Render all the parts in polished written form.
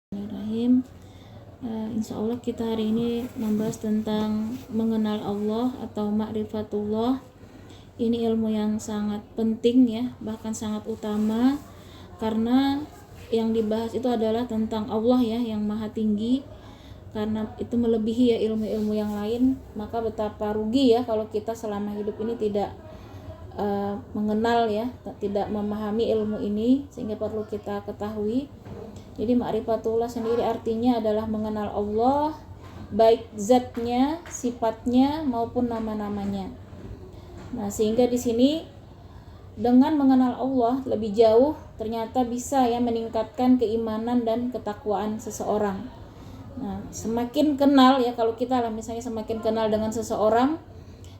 Bismillahirrahmanirrahim. Insya Allah kita hari ini membahas tentang mengenal Allah atau ma'rifatullah. Ini ilmu yang sangat penting ya, bahkan sangat utama, karena yang dibahas itu adalah tentang Allah ya, yang maha tinggi. Karena itu melebihi ya ilmu-ilmu yang lain, maka betapa rugi ya kalau kita selama hidup ini tidak mengenal ya, tidak memahami ilmu ini, sehingga perlu kita ketahui. Jadi ma'rifatullah sendiri artinya adalah mengenal Allah, baik zatnya, sifatnya maupun nama-namanya. Nah, sehingga di sini dengan mengenal Allah lebih jauh ternyata bisa ya meningkatkan keimanan dan ketakwaan seseorang. Nah, semakin kenal ya, kalau kita lah misalnya semakin kenal dengan seseorang,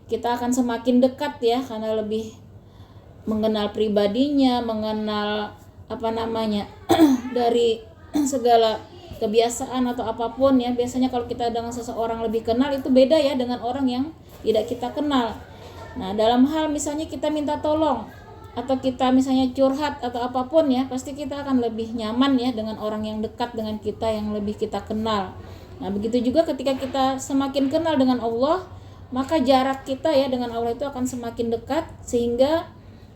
kita akan semakin dekat ya, karena lebih mengenal pribadinya, mengenal dari segala kebiasaan atau apapun ya. Biasanya kalau kita dengan seseorang lebih kenal, itu beda ya dengan orang yang tidak kita kenal. Nah, dalam hal misalnya kita minta tolong atau kita misalnya curhat atau apapun ya, pasti kita akan lebih nyaman ya dengan orang yang dekat dengan kita, yang lebih kita kenal. Nah, begitu juga ketika kita semakin kenal dengan Allah, maka jarak kita ya dengan Allah itu akan semakin dekat, sehingga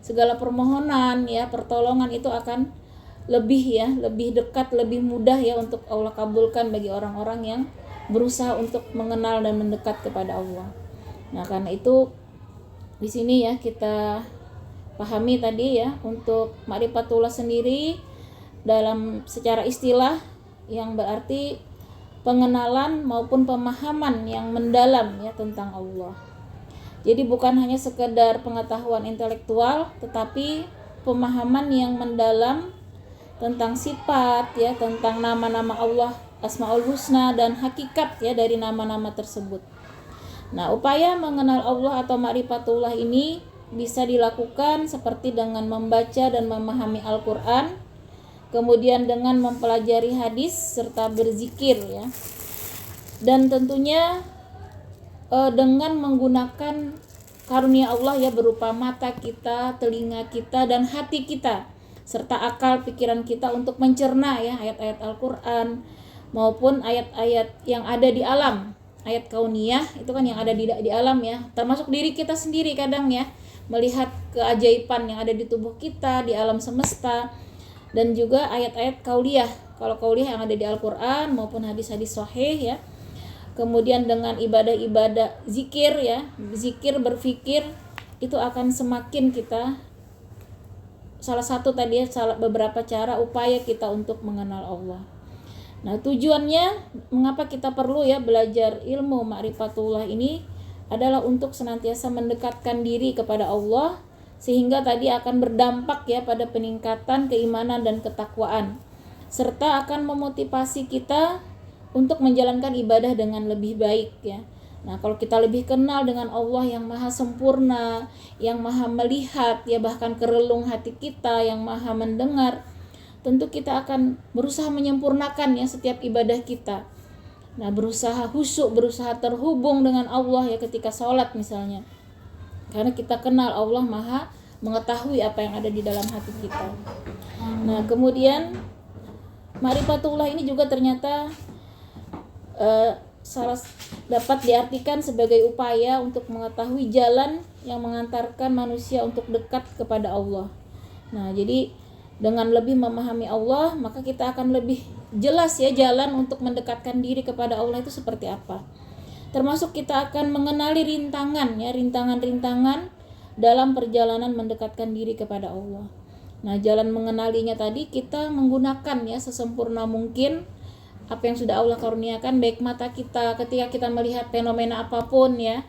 segala permohonan ya, pertolongan itu akan lebih dekat, lebih mudah ya untuk Allah kabulkan bagi orang-orang yang berusaha untuk mengenal dan mendekat kepada Allah. Nah, karena itu di sini ya kita pahami tadi ya, untuk ma'rifatullah sendiri dalam secara istilah yang berarti pengenalan maupun pemahaman yang mendalam ya tentang Allah. Jadi bukan hanya sekedar pengetahuan intelektual, tetapi pemahaman yang mendalam tentang sifat ya, tentang nama-nama Allah, Asmaul Husna, dan hakikat ya dari nama-nama tersebut. Nah, upaya mengenal Allah atau ma'rifatullah ini bisa dilakukan seperti dengan membaca dan memahami Al-Quran, kemudian dengan mempelajari hadis serta berzikir ya, dan tentunya dengan menggunakan karunia Allah ya, berupa mata kita, telinga kita, dan hati kita, serta akal pikiran kita untuk mencerna ya ayat-ayat Al-Quran maupun ayat-ayat yang ada di alam. Ayat kauniyah itu kan yang ada di alam ya, termasuk diri kita sendiri kadang ya, melihat keajaiban yang ada di tubuh kita, di alam semesta. Dan juga ayat-ayat kauliyah, kalau kauliyah yang ada di Al-Quran maupun hadis-hadis sahih ya. Kemudian dengan ibadah-ibadah zikir ya, zikir, berfikir, itu akan semakin kita, salah satu tadi ya, beberapa cara upaya kita untuk mengenal Allah. Nah, tujuannya mengapa kita perlu ya belajar ilmu ma'rifatullah ini adalah untuk senantiasa mendekatkan diri kepada Allah, sehingga tadi akan berdampak ya pada peningkatan keimanan dan ketakwaan, serta akan memotivasi kita untuk menjalankan ibadah dengan lebih baik ya. Nah, kalau kita lebih kenal dengan Allah yang maha sempurna, yang maha melihat ya, bahkan ke relung hati kita, yang maha mendengar, tentu kita akan berusaha menyempurnakan ya setiap ibadah kita. Nah, berusaha khusyuk, berusaha terhubung dengan Allah ya ketika sholat misalnya, karena kita kenal Allah maha mengetahui apa yang ada di dalam hati kita. Nah, kemudian ma'rifatullah ini juga ternyata dapat diartikan sebagai upaya untuk mengetahui jalan yang mengantarkan manusia untuk dekat kepada Allah. Nah, jadi dengan lebih memahami Allah, maka kita akan lebih jelas ya jalan untuk mendekatkan diri kepada Allah itu seperti apa. Termasuk kita akan mengenali rintangan dalam perjalanan mendekatkan diri kepada Allah. Nah, jalan mengenalinya tadi kita menggunakan ya sesempurna mungkin apa yang sudah Allah karuniakan, baik mata kita ketika kita melihat fenomena apapun ya,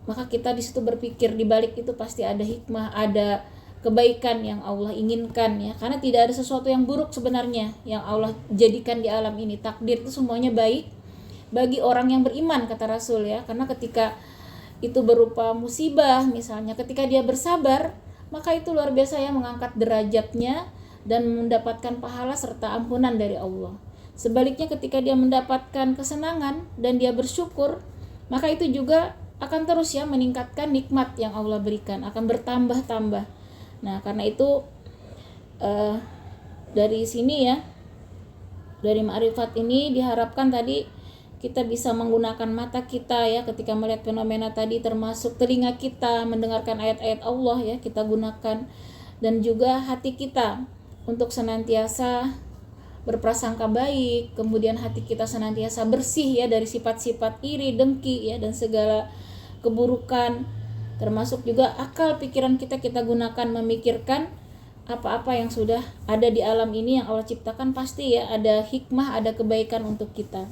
maka kita di situ berpikir di balik itu pasti ada hikmah, ada kebaikan yang Allah inginkan ya, karena tidak ada sesuatu yang buruk sebenarnya yang Allah jadikan di alam ini. Takdir itu semuanya baik bagi orang yang beriman, kata Rasul ya, karena ketika itu berupa musibah misalnya, ketika dia bersabar, maka itu luar biasa ya, mengangkat derajatnya dan mendapatkan pahala serta ampunan dari Allah. Sebaliknya ketika dia mendapatkan kesenangan dan dia bersyukur, maka itu juga akan terus ya meningkatkan nikmat yang Allah berikan, akan bertambah-tambah. Nah, karena itu dari sini ya Dari ma'rifat ini diharapkan tadi kita bisa menggunakan mata kita ya ketika melihat fenomena tadi, termasuk telinga kita mendengarkan ayat-ayat Allah ya, kita gunakan, dan juga hati kita untuk senantiasa berprasangka baik, kemudian hati kita senantiasa bersih ya dari sifat-sifat iri, dengki ya, dan segala keburukan. Termasuk juga akal pikiran kita gunakan memikirkan apa-apa yang sudah ada di alam ini yang Allah ciptakan, pasti ya ada hikmah, ada kebaikan untuk kita.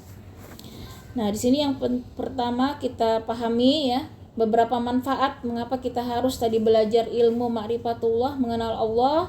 Nah, di sini yang pertama kita pahami ya beberapa manfaat mengapa kita harus tadi belajar ilmu ma'rifatullah, mengenal Allah.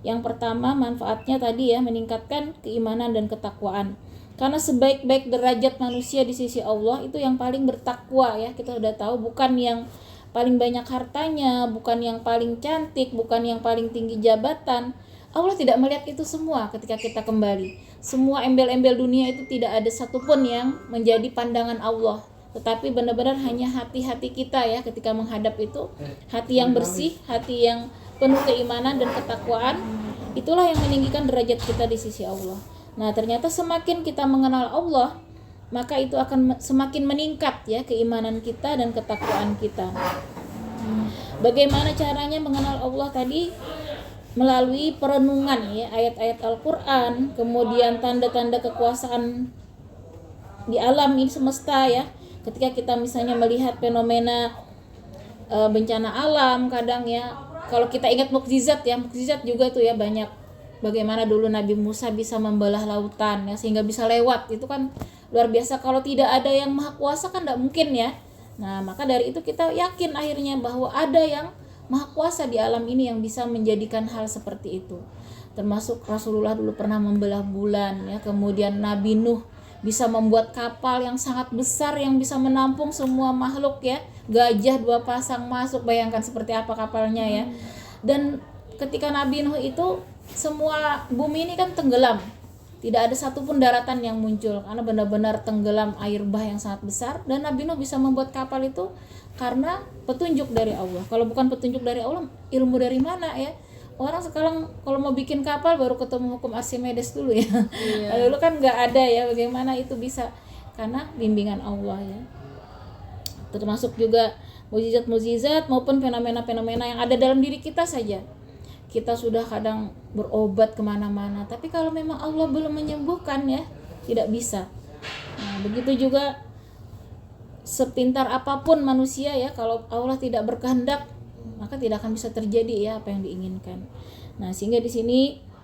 Yang pertama manfaatnya tadi ya meningkatkan keimanan dan ketakwaan. Karena sebaik-baik derajat manusia di sisi Allah itu yang paling bertakwa ya. Kita sudah tahu, bukan yang paling banyak hartanya, bukan yang paling cantik, bukan yang paling tinggi jabatan. Allah tidak melihat itu semua ketika kita kembali. Semua embel-embel dunia itu tidak ada satupun yang menjadi pandangan Allah. Tetapi benar-benar hanya hati-hati kita ya ketika menghadap itu. Hati yang bersih, hati yang penuh keimanan dan ketakwaan, itulah yang meninggikan derajat kita di sisi Allah. Nah, ternyata semakin kita mengenal Allah, maka itu akan semakin meningkat ya keimanan kita dan ketakwaan kita. Bagaimana caranya mengenal Allah tadi? Melalui perenungan ya ayat-ayat Al-Qur'an, kemudian tanda-tanda kekuasaan di alam ini semesta ya. Ketika kita misalnya melihat fenomena bencana alam, kadang ya kalau kita ingat mukjizat ya, mukjizat juga tuh ya banyak. Bagaimana dulu Nabi Musa bisa membelah lautan ya sehingga bisa lewat, itu kan luar biasa. Kalau tidak ada yang maha kuasa kan tidak mungkin ya. Nah, maka dari itu kita yakin akhirnya bahwa ada yang maha kuasa di alam ini yang bisa menjadikan hal seperti itu. Termasuk Rasulullah dulu pernah membelah bulan ya, kemudian Nabi Nuh bisa membuat kapal yang sangat besar yang bisa menampung semua makhluk ya. Gajah 2 pasang masuk, bayangkan seperti apa kapalnya ya. Dan ketika Nabi Nuh itu semua bumi ini kan tenggelam, tidak ada satupun daratan yang muncul karena benar-benar tenggelam air bah yang sangat besar. Dan Nabi Nuh bisa membuat kapal itu karena petunjuk dari Allah. Kalau bukan petunjuk dari Allah, ilmu dari mana ya? Orang sekarang kalau mau bikin kapal baru ketemu hukum Archimedes dulu ya. Iya. Dulu kan nggak ada ya, bagaimana itu bisa? Karena bimbingan Allah ya. Termasuk juga mukjizat-mukjizat maupun fenomena-fenomena yang ada dalam diri kita saja. Kita sudah kadang berobat kemana-mana, tapi kalau memang Allah belum menyembuhkan ya, tidak bisa. Nah, begitu juga sepintar apapun manusia ya, kalau Allah tidak berkehendak, maka tidak akan bisa terjadi ya apa yang diinginkan. Nah, sehingga di sini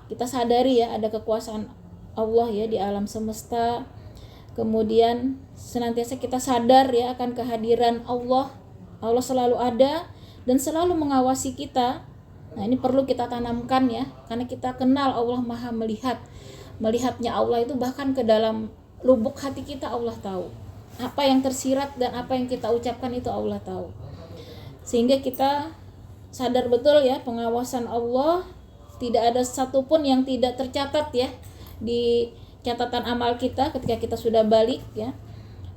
kita sadari ya ada kekuasaan Allah ya di alam semesta. Kemudian senantiasa kita sadar ya akan kehadiran Allah. Allah selalu ada dan selalu mengawasi kita. Nah, ini perlu kita tanamkan ya, karena kita kenal Allah Maha melihat. Melihatnya Allah itu bahkan ke dalam lubuk hati kita Allah tahu. Apa yang tersirat dan apa yang kita ucapkan itu Allah tahu. Sehingga kita sadar betul ya pengawasan Allah, tidak ada satupun yang tidak tercatat ya di catatan amal kita ketika kita sudah balik ya.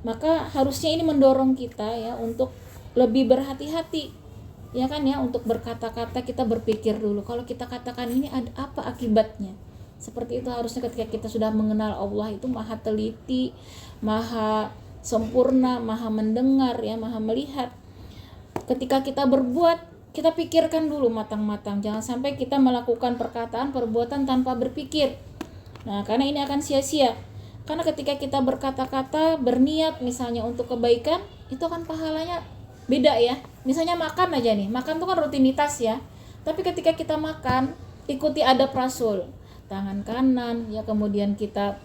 Maka harusnya ini mendorong kita ya untuk lebih berhati-hati ya kan ya, untuk berkata-kata kita berpikir dulu kalau kita katakan ini ada apa akibatnya. Seperti itu harusnya ketika kita sudah mengenal Allah itu maha teliti, maha sempurna, maha mendengar ya, maha melihat. Ketika kita berbuat, kita pikirkan dulu matang-matang, jangan sampai kita melakukan perkataan perbuatan tanpa berpikir. Nah, karena ini akan sia-sia. Karena ketika kita berkata-kata, berniat misalnya untuk kebaikan, itu akan pahalanya beda ya. Misalnya makan aja nih, makan itu kan rutinitas ya. Tapi ketika kita makan, ikuti adab Rasul, tangan kanan ya, kemudian kita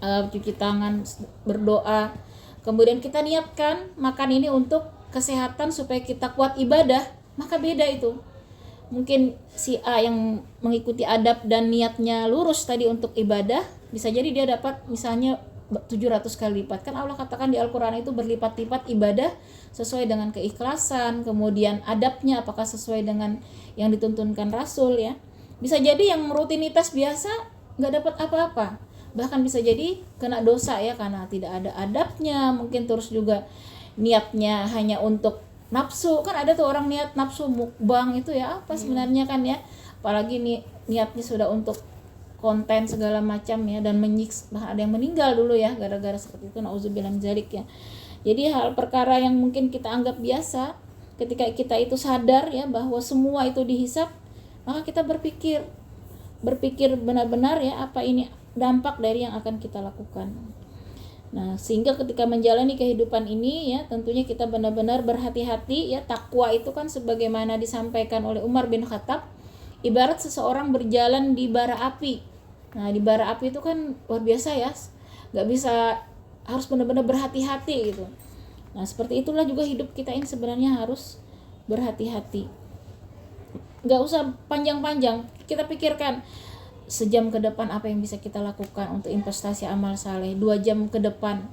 cuci tangan, berdoa, kemudian kita niatkan makan ini untuk kesehatan supaya kita kuat ibadah, maka beda itu. Mungkin si A yang mengikuti adab dan niatnya lurus tadi untuk ibadah, bisa jadi dia dapat misalnya 700 kali lipat. Kan Allah katakan di Al-Quran itu berlipat-lipat ibadah sesuai dengan keikhlasan, kemudian adabnya apakah sesuai dengan yang dituntunkan Rasul ya. Bisa jadi yang rutinitas biasa gak dapat apa-apa, bahkan bisa jadi kena dosa ya karena tidak ada adabnya. Mungkin terus juga niatnya hanya untuk nafsu. Kan ada tuh orang niat nafsu mukbang itu ya apa sebenarnya kan ya. Apalagi niatnya sudah untuk konten segala macam ya, dan menyiksa, bahkan ada yang meninggal dulu ya gara-gara seperti itu, nauzubillah min dzalik ya. Jadi hal perkara yang mungkin kita anggap biasa, ketika kita itu sadar ya bahwa semua itu dihisab, maka kita berpikir benar-benar ya apa ini dampak dari yang akan kita lakukan. Nah, sehingga ketika menjalani kehidupan ini ya, tentunya kita benar-benar berhati-hati ya. Takwa itu kan sebagaimana disampaikan oleh Umar bin Khattab, ibarat seseorang berjalan di bara api. Nah, di bara api itu kan luar biasa ya, nggak bisa, harus benar-benar berhati-hati gitu. Nah, seperti itulah juga hidup kita ini sebenarnya harus berhati-hati. Nggak usah panjang-panjang, kita pikirkan sejam ke depan apa yang bisa kita lakukan untuk investasi amal saleh, 2 jam ke depan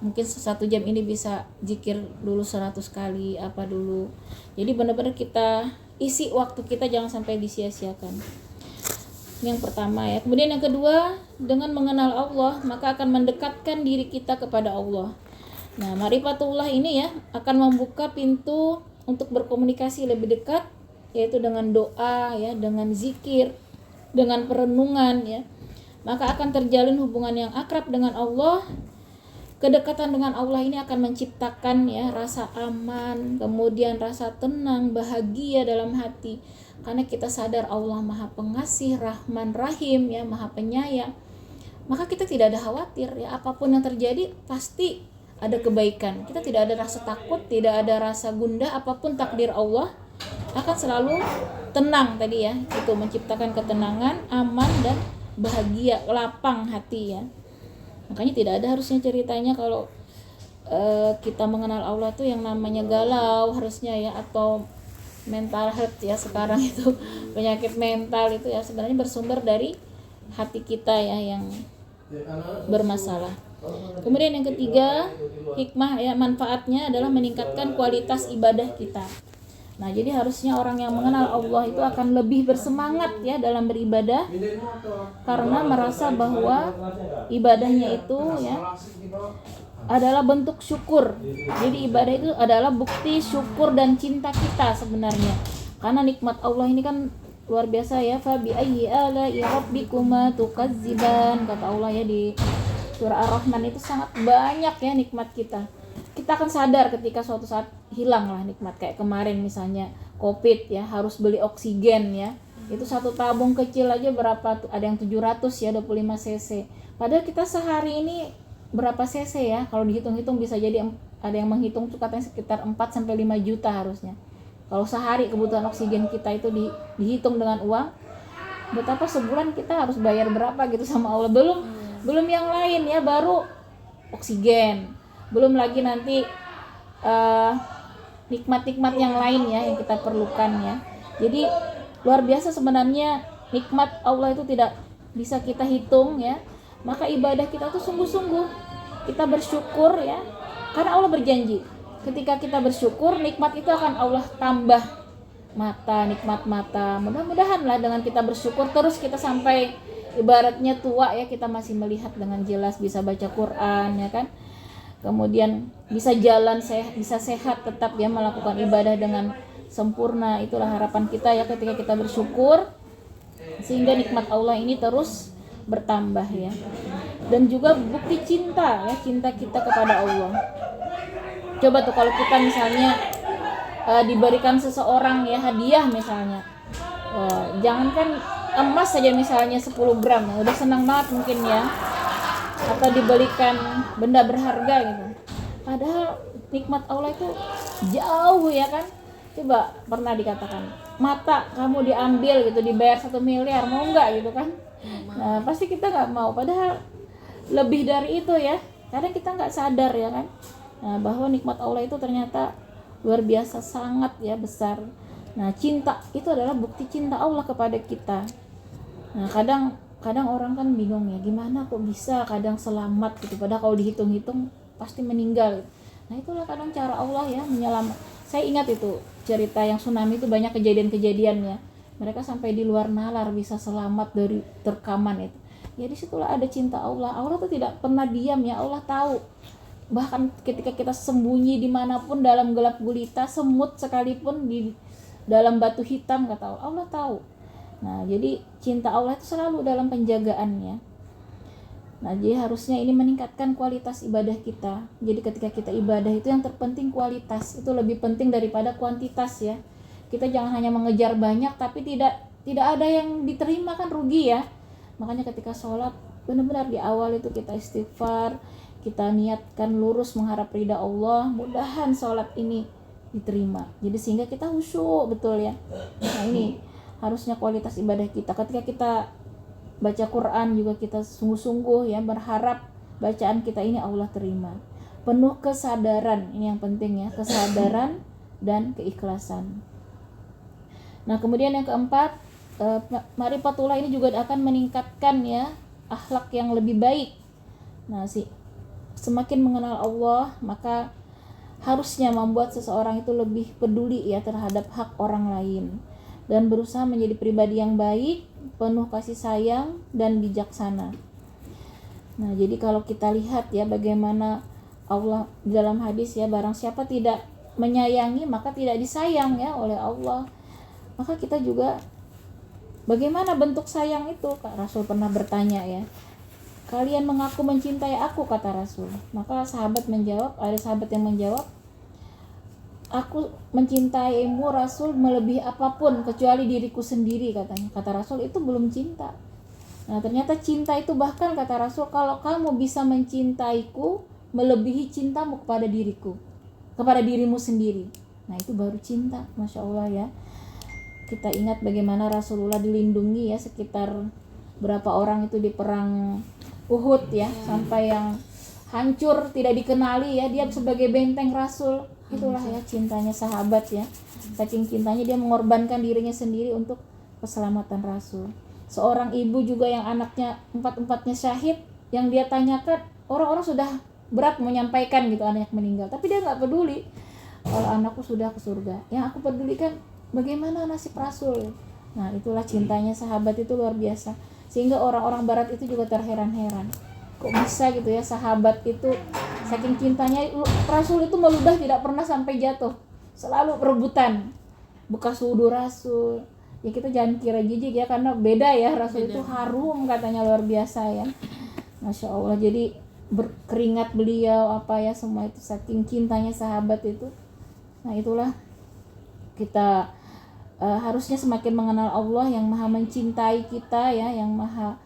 mungkin 1 jam ini bisa zikir dulu 100 kali apa dulu. Jadi benar-benar kita isi waktu kita, jangan sampai disia-siakan. Yang pertama ya. Kemudian yang kedua, dengan mengenal Allah maka akan mendekatkan diri kita kepada Allah. Nah, ma'rifatullah ini ya akan membuka pintu untuk berkomunikasi lebih dekat, yaitu dengan doa ya, dengan zikir, dengan perenungan ya. Maka akan terjalin hubungan yang akrab dengan Allah. Kedekatan dengan Allah ini akan menciptakan ya rasa aman, kemudian rasa tenang, bahagia dalam hati, karena kita sadar Allah Maha Pengasih, Rahman, Rahim ya, Maha Penyayang. Maka kita tidak ada khawatir ya, apapun yang terjadi pasti ada kebaikan. Kita tidak ada rasa takut, tidak ada rasa gundah, apapun takdir Allah akan selalu tenang tadi ya. Itu menciptakan ketenangan, aman dan bahagia, lapang hati ya. Makanya tidak ada harusnya ceritanya kalau kita mengenal Allah tuh yang namanya galau harusnya ya, atau mental health ya sekarang itu, penyakit mental itu ya sebenarnya bersumber dari hati kita ya yang bermasalah. Kemudian yang ketiga, hikmah ya, manfaatnya adalah meningkatkan kualitas ibadah kita. Nah, jadi harusnya orang yang mengenal Allah itu akan lebih bersemangat ya dalam beribadah, karena merasa bahwa ibadahnya itu ya adalah bentuk syukur. Jadi ibadah itu adalah bukti syukur dan cinta kita sebenarnya. Karena nikmat Allah ini kan luar biasa ya. Fa bi ayyi ala'i rabbikuma tukazziban, kata Allah ya di surah Ar-Rahman, itu sangat banyak ya nikmat kita. Kita akan sadar ketika suatu saat hilang lah nikmat, kayak kemarin misalnya Covid ya, harus beli oksigen ya. Itu satu tabung kecil aja berapa tuh? Ada yang 700 ya, 25 cc. Padahal kita sehari ini berapa cc ya? Kalau dihitung-hitung bisa jadi, ada yang menghitung tuh katanya sekitar 4 sampai 5 juta harusnya. Kalau sehari kebutuhan oksigen kita itu dihitung dengan uang, betapa sebulan kita harus bayar berapa gitu sama Allah. Belum yang lain ya, baru oksigen. Belum lagi nanti nikmat-nikmat yang lain ya yang kita perlukan ya. Jadi luar biasa sebenarnya nikmat Allah itu tidak bisa kita hitung ya. Maka ibadah kita tuh sungguh-sungguh kita bersyukur ya, karena Allah berjanji ketika kita bersyukur, nikmat itu akan Allah tambah nikmat mata. Mudah-mudahan lah dengan kita bersyukur terus kita sampai ibaratnya tua ya, kita masih melihat dengan jelas, bisa baca Quran ya kan, kemudian bisa jalan, bisa sehat tetap ya, melakukan ibadah dengan sempurna. Itulah harapan kita ya ketika kita bersyukur, sehingga nikmat Allah ini terus bertambah ya. Dan juga bukti cinta ya, cinta kita kepada Allah. Coba tuh kalau kita misalnya diberikan seseorang ya hadiah misalnya, jangankan emas saja misalnya 10 gram ya, udah senang banget mungkin ya, atau diberikan benda berharga gitu. Padahal nikmat Allah itu jauh ya kan. Coba pernah dikatakan mata kamu diambil gitu, dibayar 1 miliar, mau nggak gitu kan? Nah pasti kita nggak mau. Padahal lebih dari itu ya, karena kita nggak sadar ya kan. Nah, bahwa nikmat Allah itu ternyata luar biasa, sangat ya besar. Nah cinta itu adalah bukti cinta Allah kepada kita. Nah kadang orang kan bingung ya, gimana kok bisa kadang selamat gitu, padahal kalau dihitung-hitung pasti meninggal. Nah itulah kadang cara Allah ya menyelamat. Saya ingat itu cerita yang tsunami itu, banyak kejadian-kejadiannya, mereka sampai di luar nalar bisa selamat dari terkaman itu. Ya disitulah ada cinta Allah. Allah tuh tidak pernah diam ya, Allah tahu. Bahkan ketika kita sembunyi dimanapun, dalam gelap gulita, semut sekalipun di dalam batu hitam, kata Allah tahu. Nah, jadi cinta Allah itu selalu dalam penjagaannya. Nah, jadi harusnya ini meningkatkan kualitas ibadah kita. Jadi ketika kita ibadah itu yang terpenting kualitas, itu lebih penting daripada kuantitas ya. Kita jangan hanya mengejar banyak tapi tidak ada yang diterima, kan rugi ya. Makanya ketika sholat benar-benar di awal itu kita istighfar, kita niatkan lurus mengharap ridha Allah, mudahan sholat ini diterima. Jadi sehingga kita khusyuk betul ya. Nah, ini harusnya kualitas ibadah kita. Ketika kita baca Quran juga kita sungguh-sungguh ya, berharap bacaan kita ini Allah terima. Penuh kesadaran, ini yang penting ya, kesadaran dan keikhlasan. Nah, kemudian yang keempat, ma'rifatullah ini juga akan meningkatkan ya akhlak yang lebih baik. Nah, semakin mengenal Allah, maka harusnya membuat seseorang itu lebih peduli ya terhadap hak orang lain dan berusaha menjadi pribadi yang baik, penuh kasih sayang dan bijaksana. Nah, jadi kalau kita lihat ya bagaimana Allah dalam hadis ya, barang siapa tidak menyayangi maka tidak disayang ya oleh Allah. Maka kita juga bagaimana bentuk sayang itu? Kak Rasul pernah bertanya ya, kalian mengaku mencintai aku, kata Rasul. Maka sahabat menjawab, ada sahabat yang menjawab, aku mencintaimu Rasul melebihi apapun kecuali diriku sendiri, katanya. Kata Rasul, itu belum cinta. Nah, ternyata cinta itu bahkan kata Rasul, kalau kamu bisa mencintaiku melebihi cintamu kepada diriku, kepada dirimu sendiri. Nah, itu baru cinta. Masya Allah ya. Kita ingat bagaimana Rasulullah dilindungi ya, sekitar berapa orang itu di perang Uhud ya, sampai yang hancur tidak dikenali ya, dia sebagai benteng Rasul. Itulah ya cintanya sahabat ya, saking cintanya dia mengorbankan dirinya sendiri untuk keselamatan Rasul. Seorang ibu juga yang anaknya empat-empatnya syahid, yang dia tanyakan, orang-orang sudah berat menyampaikan gitu anaknya meninggal, tapi dia nggak peduli kalau anakku sudah ke surga. Yang aku pedulikan bagaimana nasib Rasul. Nah, itulah cintanya sahabat, itu luar biasa, sehingga orang-orang barat itu juga terheran-heran, kok bisa gitu ya sahabat itu saking cintanya Rasul itu meludah tidak pernah sampai jatuh, selalu rebutan bekas wudhu Rasul. Ya kita jangan kira jijik ya, karena beda ya, Rasul itu harum katanya, luar biasa ya. Masya Allah, jadi berkeringat beliau apa ya, semua itu saking cintanya sahabat itu. Nah, itulah kita harusnya semakin mengenal Allah yang maha mencintai kita ya, yang maha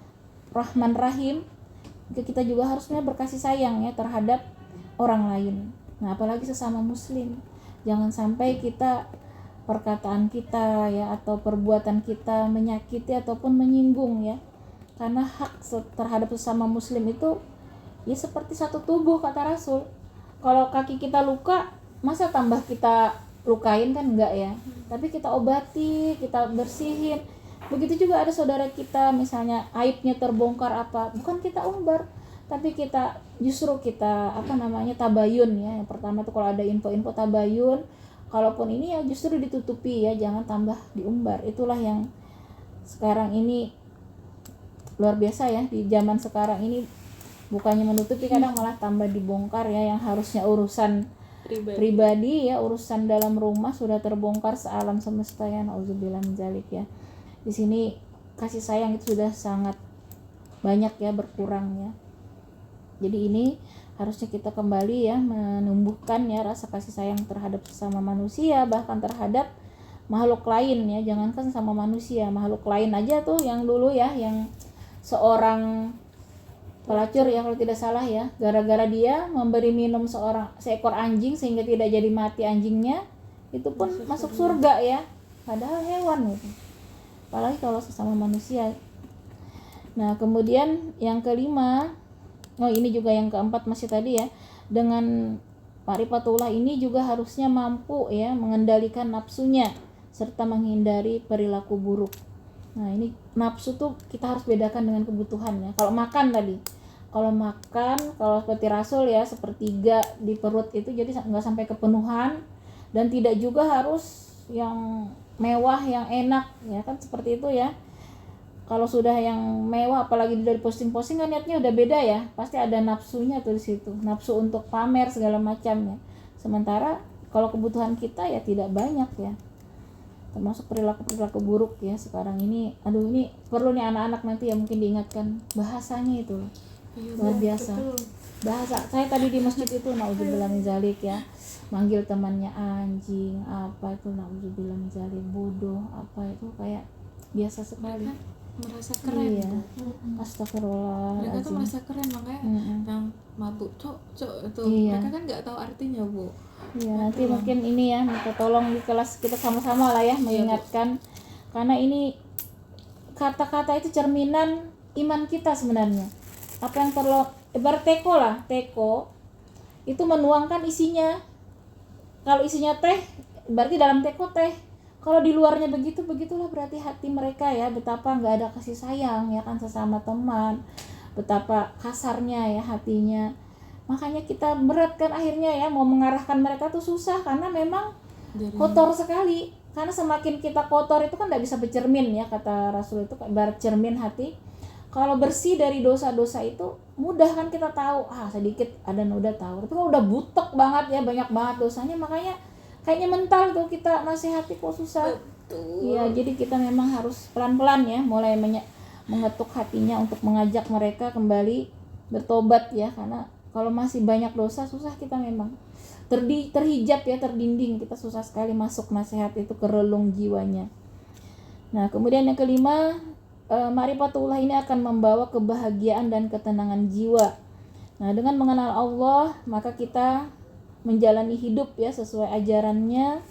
Rahman Rahim. Kita juga harusnya berkasih sayang ya terhadap orang lain. Nah, apalagi sesama muslim. Jangan sampai kita, perkataan kita ya atau perbuatan kita menyakiti ataupun menyinggung ya. Karena hak terhadap sesama muslim itu ya seperti satu tubuh, kata Rasul. Kalau kaki kita luka, masa tambah kita lukain? Kan enggak ya. Tapi kita obati, kita bersihin. Begitu juga ada saudara kita misalnya aibnya terbongkar apa, bukan kita umbar, tapi kita justru kita tabayun ya. Yang pertama tuh kalau ada info-info tabayun, kalaupun ini ya justru ditutupi ya, jangan tambah diumbar. Itulah yang sekarang ini luar biasa ya, di zaman sekarang ini bukannya menutupi, kadang malah tambah dibongkar ya, yang harusnya urusan pribadi ya, urusan dalam rumah sudah terbongkar sealam semesta ya, nauzubillah min dzalik ya. Di sini kasih sayang itu sudah sangat banyak ya, berkurang ya. Jadi ini harusnya kita kembali ya menumbuhkan ya rasa kasih sayang terhadap sesama manusia, bahkan terhadap makhluk lain ya. Jangankan sama manusia, makhluk lain aja tuh yang dulu ya, yang seorang pelacur ya kalau tidak salah ya, gara-gara dia memberi minum seekor anjing sehingga tidak jadi mati anjingnya, itu pun masuk surga ya, padahal hewan gitu. Apalagi kalau sesama manusia. Nah, kemudian yang kelima, ini juga yang keempat masih tadi ya, dengan ma'rifatullah ini juga harusnya mampu ya mengendalikan nafsunya serta menghindari perilaku buruk. Nah, ini nafsu tuh kita harus bedakan dengan kebutuhan ya. Kalau makan tadi, kalau seperti Rasul ya, sepertiga di perut itu, jadi nggak sampai kepenuhan, dan tidak juga harus yang mewah, yang enak ya kan, seperti itu ya. Kalau sudah yang mewah, apalagi dari posting-posting kan niatnya udah beda ya, pasti ada nafsunya tuh di situ, nafsu untuk pamer segala macam ya. Sementara kalau kebutuhan kita ya tidak banyak ya. termasuk perilaku buruk ya sekarang ini. Aduh, ini perlu nih anak-anak nanti ya mungkin diingatkan bahasanya itu luar biasa. Bahasa saya tadi di masjid itu naudzubillah min zalik ya, manggil temannya anjing apa itu, naudzubillah min zalik, bodoh apa itu, kayak biasa sekali. Merasa keren. Iya. Astagfirullah. Mereka tuh merasa keren, makanya yang mabuk cok itu Iya. mereka kan nggak tahu artinya, Bu. Iya, nanti mungkin ini ya minta tolong di kelas kita sama-sama lah ya mengingatkan, karena ini kata-kata itu cerminan iman kita sebenarnya. Apa yang perlu ibarat teko lah, teko itu menuangkan isinya. Kalau isinya teh berarti dalam teko teh. Kalau di luarnya begitulah berarti hati mereka ya, betapa nggak ada kasih sayang ya kan sesama teman, betapa kasarnya ya hatinya. Makanya kita berat kan akhirnya ya, mau mengarahkan mereka tuh susah karena memang kotor sekali. Karena semakin kita kotor itu kan nggak bisa bercermin ya, kata Rasul itu ibarat cermin hati. Kalau bersih dari dosa-dosa itu mudah kan kita tahu, sedikit ada noda tahu. Tapi kalau udah butek banget ya, banyak banget dosanya, makanya kayaknya mental tuh kita nasihati kok susah. Iya, jadi kita memang harus pelan-pelan ya, mulai mengetuk hatinya untuk mengajak mereka kembali bertobat ya, karena kalau masih banyak dosa susah kita memang terhijab ya, terdinding, kita susah sekali masuk nasihat itu ke relung jiwanya. Nah, kemudian yang kelima, ma'rifatullah ini akan membawa kebahagiaan dan ketenangan jiwa. Nah, dengan mengenal Allah maka kita menjalani hidup ya sesuai ajarannya,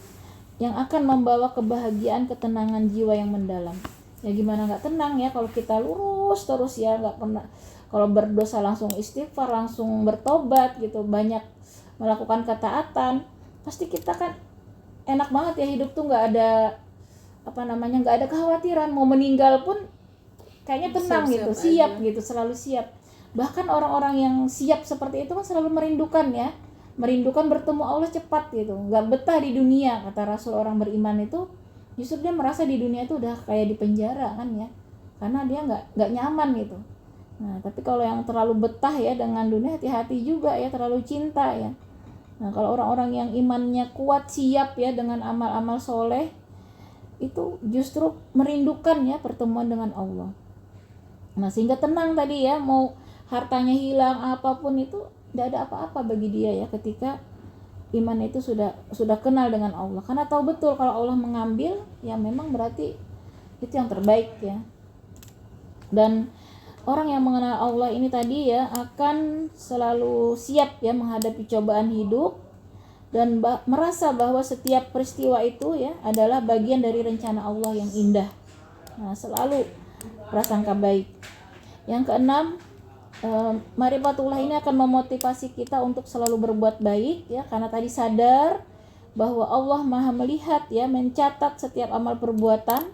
yang akan membawa kebahagiaan ketenangan jiwa yang mendalam. Ya gimana nggak tenang ya kalau kita lurus terus ya, nggak pernah kalau berdosa langsung istighfar, langsung bertobat gitu, banyak melakukan ketaatan, pasti kita kan enak banget ya hidup tuh, nggak ada nggak ada kekhawatiran, mau meninggal pun kayaknya tenang gitu, siap gitu, selalu siap. Bahkan orang-orang yang siap seperti itu kan selalu merindukan bertemu Allah cepat gitu, nggak betah di dunia. Kata Rasul, orang beriman itu justru dia merasa di dunia itu udah kayak di penjara kan ya, karena dia nggak nyaman gitu. Nah, tapi kalau yang terlalu betah ya dengan dunia, hati-hati juga ya, terlalu cinta ya. Nah, kalau orang-orang yang imannya kuat, siap ya dengan amal-amal soleh, itu justru merindukan ya pertemuan dengan Allah. Nah, sehingga tenang tadi ya, mau hartanya hilang apapun itu tidak ada apa-apa bagi dia ya, ketika iman itu sudah kenal dengan Allah, karena tahu betul kalau Allah mengambil ya memang berarti itu yang terbaik ya. Dan orang yang mengenal Allah ini tadi ya akan selalu siap ya menghadapi cobaan hidup, dan merasa bahwa setiap peristiwa itu ya adalah bagian dari rencana Allah yang indah. Nah, selalu prasangka baik. Yang keenam, ma'rifatullah ini akan memotivasi kita untuk selalu berbuat baik ya, karena tadi sadar bahwa Allah Maha melihat ya, mencatat setiap amal perbuatan,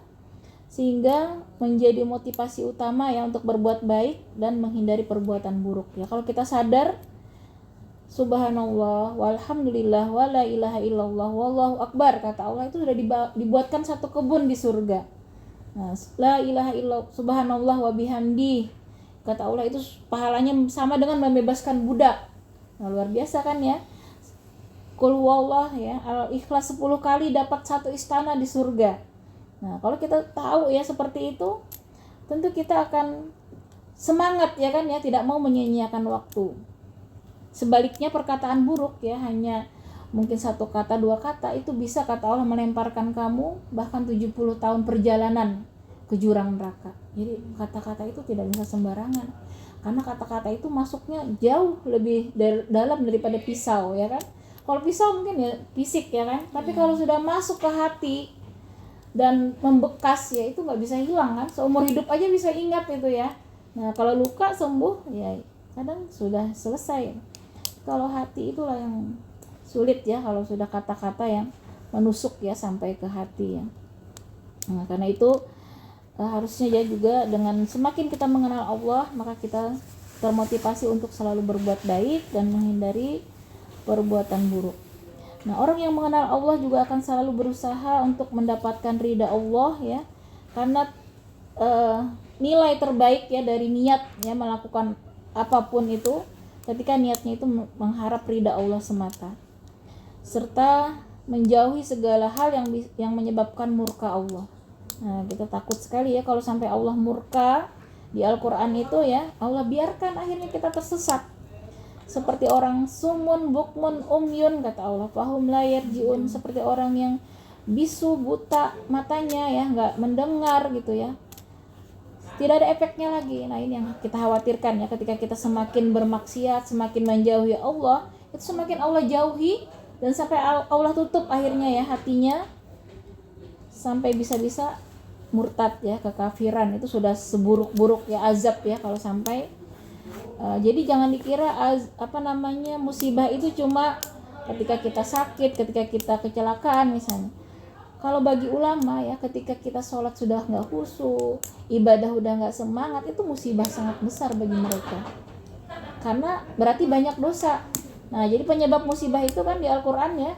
sehingga menjadi motivasi utama ya untuk berbuat baik dan menghindari perbuatan buruk ya. Kalau kita sadar, subhanallah walhamdulillah wala ilaha illallah wallahu akbar, kata Allah, itu sudah dibuatkan satu kebun di surga. Nah, la ilaha illallah subhanallah wa bihamdi, kata Allah, itu pahalanya sama dengan membebaskan budak. Nah, luar biasa kan ya. Qul huwallah ya, al-ikhlas 10 kali dapat satu istana di surga. Nah, kalau kita tahu ya seperti itu, tentu kita akan semangat ya kan ya, tidak mau menyia-nyiakan waktu. Sebaliknya perkataan buruk ya, hanya mungkin satu kata, dua kata, itu bisa kata Allah melemparkan kamu bahkan 70 tahun perjalanan ke jurang neraka. Jadi kata-kata itu tidak bisa sembarangan, karena kata-kata itu masuknya jauh lebih dalam daripada pisau ya kan. Kalau pisau mungkin ya fisik ya kan, tapi kalau sudah masuk ke hati dan membekas ya, itu nggak bisa hilang kan, seumur hidup aja bisa ingat itu ya. Nah, kalau luka sembuh ya kadang sudah selesai. Kalau hati itulah yang sulit ya, kalau sudah kata-kata yang menusuk ya sampai ke hati ya. Nah, karena itu harusnya ya juga dengan semakin kita mengenal Allah, maka kita termotivasi untuk selalu berbuat baik dan menghindari perbuatan buruk. Nah, orang yang mengenal Allah juga akan selalu berusaha untuk mendapatkan ridha Allah ya, karena nilai terbaik ya dari niat ya melakukan apapun itu, ketika niatnya itu mengharap ridha Allah semata. Serta menjauhi segala hal yang menyebabkan murka Allah. Nah, kita takut sekali ya kalau sampai Allah murka. Di Al-Quran itu ya, Allah biarkan akhirnya kita tersesat. Seperti orang sumun, bukmun, umyun, kata Allah. Fahum la yarji'un, seperti orang yang bisu, buta matanya ya, nggak mendengar gitu ya. Tidak ada efeknya lagi. Nah, ini yang kita khawatirkan ya, ketika kita semakin bermaksiat, semakin menjauhi Allah, itu semakin Allah jauhi dan sampai Allah tutup akhirnya ya hatinya, sampai bisa-bisa murtad ya, kekafiran. Itu sudah seburuk-buruk ya azab ya kalau sampai. Jadi jangan dikira musibah itu cuma ketika kita sakit, ketika kita kecelakaan misalnya. Kalau bagi ulama ya, ketika kita sholat sudah nggak khusyuk, ibadah udah nggak semangat, itu musibah sangat besar bagi mereka, karena berarti banyak dosa. Nah, jadi penyebab musibah itu kan di Al-Quran ya,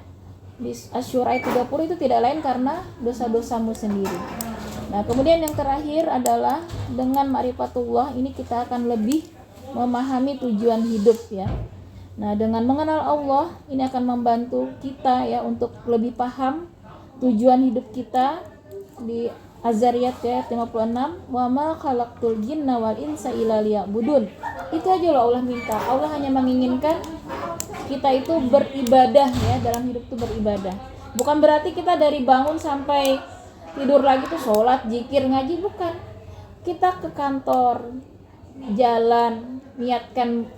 di Asy-Syura ayat 30 itu tidak lain karena dosa-dosamu sendiri. Nah, kemudian yang terakhir adalah dengan ma'rifatullah, ini kita akan lebih memahami tujuan hidup ya. Nah, dengan mengenal Allah, ini akan membantu kita ya untuk lebih paham tujuan hidup kita. Di Az-Zariyat ya 56, wa ma khalaqtul jinna wal insa illa liya'budun. Itu aja loh Allah minta. Allah hanya menginginkan kita itu beribadah ya, dalam hidup itu beribadah. Bukan berarti kita dari bangun sampai tidur lagi tuh sholat, zikir, ngaji, bukan. Kita ke kantor, jalan, niatkan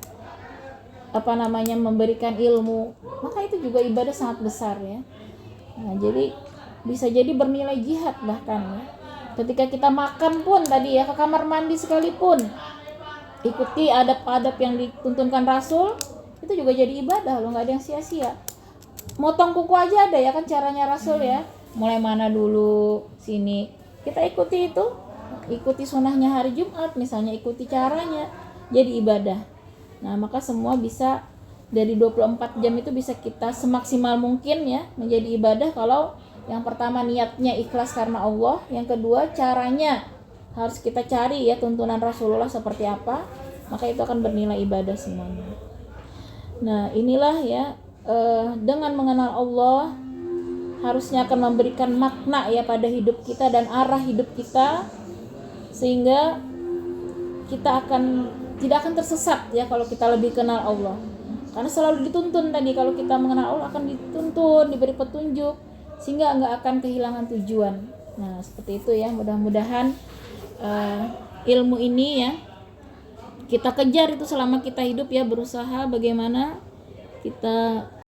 memberikan ilmu, maka itu juga ibadah sangat besar ya. Nah, jadi bisa jadi bernilai jihad bahkan ya. Ketika kita makan pun tadi ya, ke kamar mandi sekalipun, ikuti adab-adab yang dituntunkan Rasul, itu juga jadi ibadah loh, nggak ada yang sia-sia. Motong kuku aja ada ya kan caranya Rasul ya. Mulai mana dulu, sini kita ikuti itu, ikuti sunnahnya hari Jumat misalnya, ikuti caranya, jadi ibadah. Nah, maka semua bisa dari 24 jam itu bisa kita semaksimal mungkin ya menjadi ibadah kalau yang pertama niatnya ikhlas karena Allah, yang kedua caranya harus kita cari ya tuntunan Rasulullah seperti apa, maka itu akan bernilai ibadah semuanya. Nah, inilah ya dengan mengenal Allah harusnya akan memberikan makna ya pada hidup kita dan arah hidup kita, sehingga kita tidak akan tersesat ya kalau kita lebih kenal Allah. Karena selalu dituntun tadi, kalau kita mengenal Allah akan dituntun, diberi petunjuk, sehingga nggak akan kehilangan tujuan. Nah, seperti itu ya, mudah-mudahan ilmu ini ya kita kejar itu selama kita hidup ya, berusaha bagaimana kita